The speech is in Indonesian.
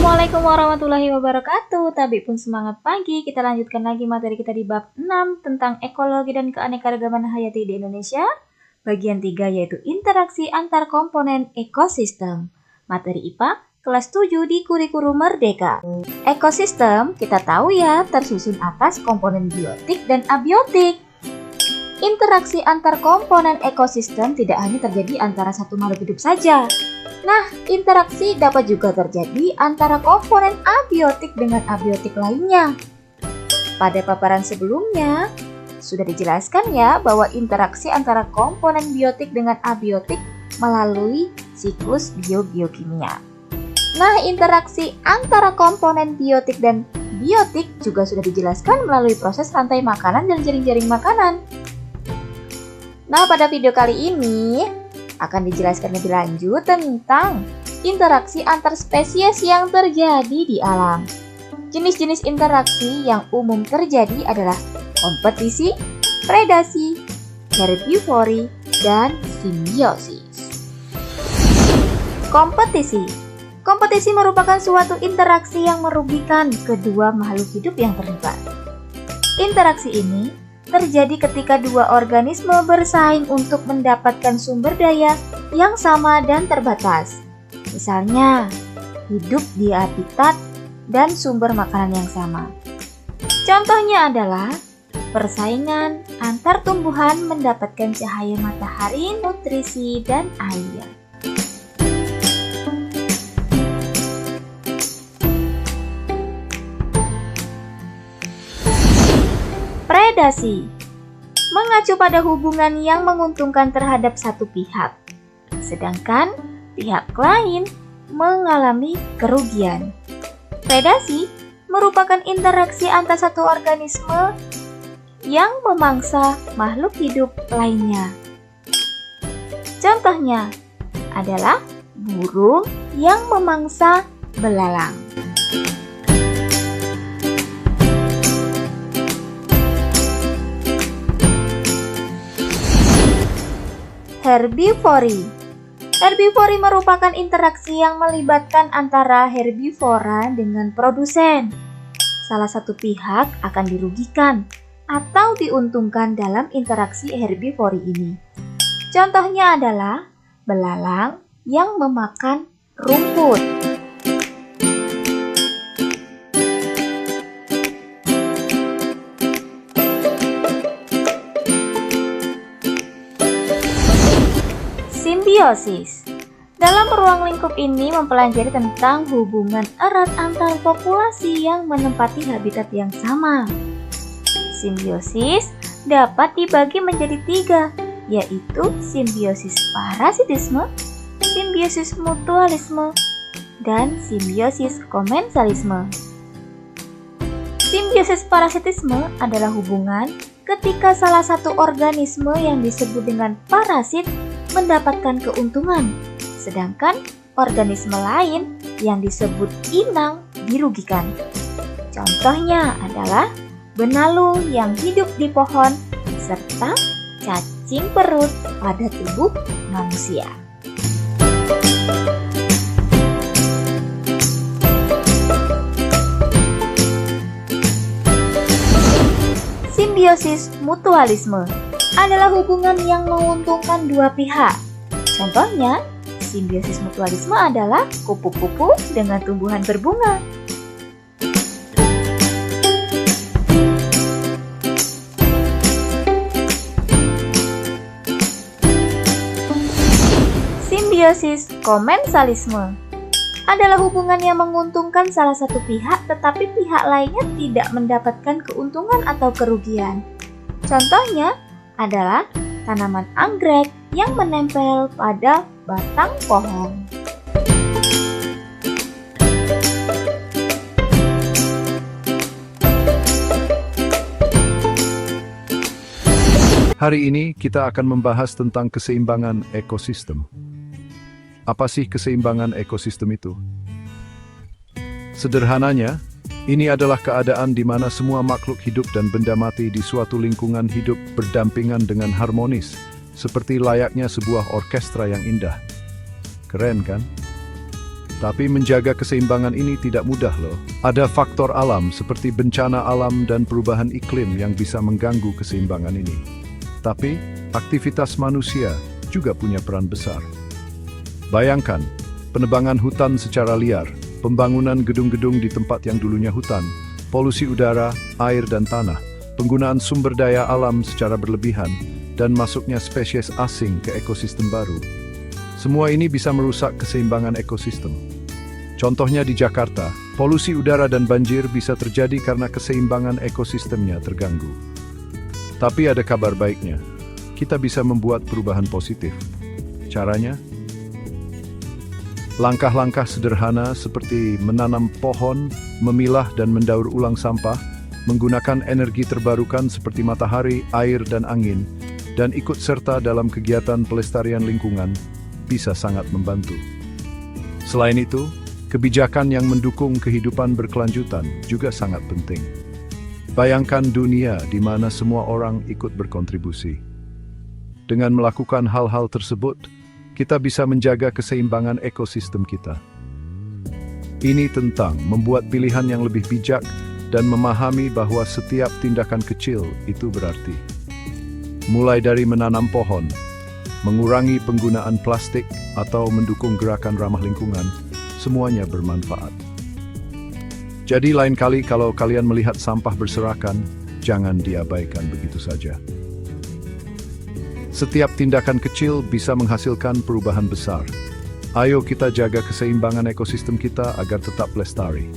Assalamualaikum warahmatullahi wabarakatuh. Tabik pun semangat pagi. Kita lanjutkan lagi materi kita di bab 6 tentang ekologi dan keanekaragaman hayati di Indonesia. Bagian 3 yaitu interaksi antar komponen ekosistem. Materi IPA kelas 7 di kurikulum Merdeka. Ekosistem kita tahu ya tersusun atas komponen biotik dan abiotik. Interaksi antar komponen ekosistem tidak hanya terjadi antara satu makhluk hidup saja. Nah, interaksi dapat juga terjadi antara komponen abiotik dengan abiotik lainnya. Pada paparan sebelumnya, sudah dijelaskan ya bahwa interaksi antara komponen biotik dengan abiotik melalui siklus bio-biokimia. Nah, interaksi antara komponen biotik dan biotik juga sudah dijelaskan melalui proses rantai makanan dan jaring-jaring makanan. Nah, pada video kali ini akan dijelaskan lebih lanjut tentang interaksi antar spesies yang terjadi di alam. Jenis-jenis interaksi yang umum terjadi adalah kompetisi, predasi, herbivori, dan simbiosis. Kompetisi. Kompetisi merupakan suatu interaksi yang merugikan kedua makhluk hidup yang terlibat. Interaksi ini terjadi ketika dua organisme bersaing untuk mendapatkan sumber daya yang sama dan terbatas. Misalnya, hidup di habitat dan sumber makanan yang sama. Contohnya adalah persaingan antar tumbuhan mendapatkan cahaya matahari, nutrisi, dan air. Predasi mengacu pada hubungan yang menguntungkan terhadap satu pihak, sedangkan pihak lain mengalami kerugian. Predasi merupakan interaksi antar satu organisme yang memangsa makhluk hidup lainnya. Contohnya adalah burung yang memangsa belalang. Herbivori. Herbivori merupakan interaksi yang melibatkan antara herbivora dengan produsen. Salah satu pihak akan dirugikan atau diuntungkan dalam interaksi herbivori ini. Contohnya adalah belalang yang memakan rumput. Simbiosis. Dalam ruang lingkup ini mempelajari tentang hubungan erat antar populasi yang menempati habitat yang sama. Simbiosis dapat dibagi menjadi 3, yaitu simbiosis parasitisme, simbiosis mutualisme, dan simbiosis komensalisme. Simbiosis parasitisme adalah hubungan ketika salah satu organisme yang disebut dengan parasit mendapatkan keuntungan, sedangkan organisme lain yang disebut inang dirugikan. Contohnya adalah benalu yang hidup di pohon serta cacing perut pada tubuh manusia. Simbiosis mutualisme adalah hubungan yang menguntungkan dua pihak. Contohnya, simbiosis mutualisme adalah kupu-kupu dengan tumbuhan berbunga. Simbiosis komensalisme adalah hubungan yang menguntungkan salah satu pihak tetapi pihak lainnya tidak mendapatkan keuntungan atau kerugian. Contohnya adalah tanaman anggrek yang menempel pada batang pohon. Hari ini kita akan membahas tentang keseimbangan ekosistem. Apa sih keseimbangan ekosistem itu? Sederhananya, ini adalah keadaan di mana semua makhluk hidup dan benda mati di suatu lingkungan hidup berdampingan dengan harmonis, seperti layaknya sebuah orkestra yang indah. Keren kan? Tapi menjaga keseimbangan ini tidak mudah loh. Ada faktor alam seperti bencana alam dan perubahan iklim yang bisa mengganggu keseimbangan ini. Tapi, aktivitas manusia juga punya peran besar. Bayangkan, penebangan hutan secara liar, pembangunan gedung-gedung di tempat yang dulunya hutan, polusi udara, air dan tanah, penggunaan sumber daya alam secara berlebihan, dan masuknya spesies asing ke ekosistem baru. Semua ini bisa merusak keseimbangan ekosistem. Contohnya di Jakarta, polusi udara dan banjir bisa terjadi karena keseimbangan ekosistemnya terganggu. Tapi ada kabar baiknya, kita bisa membuat perubahan positif. Caranya? Langkah-langkah sederhana seperti menanam pohon, memilah dan mendaur ulang sampah, menggunakan energi terbarukan seperti matahari, air, dan angin, dan ikut serta dalam kegiatan pelestarian lingkungan bisa sangat membantu. Selain itu, kebijakan yang mendukung kehidupan berkelanjutan juga sangat penting. Bayangkan dunia di mana semua orang ikut berkontribusi. Dengan melakukan hal-hal tersebut, kita bisa menjaga keseimbangan ekosistem kita. Ini tentang membuat pilihan yang lebih bijak dan memahami bahwa setiap tindakan kecil itu berarti. Mulai dari menanam pohon, mengurangi penggunaan plastik, atau mendukung gerakan ramah lingkungan, semuanya bermanfaat. Jadi lain kali kalau kalian melihat sampah berserakan, jangan diabaikan begitu saja. Setiap tindakan kecil bisa menghasilkan perubahan besar. Ayo kita jaga keseimbangan ekosistem kita agar tetap lestari.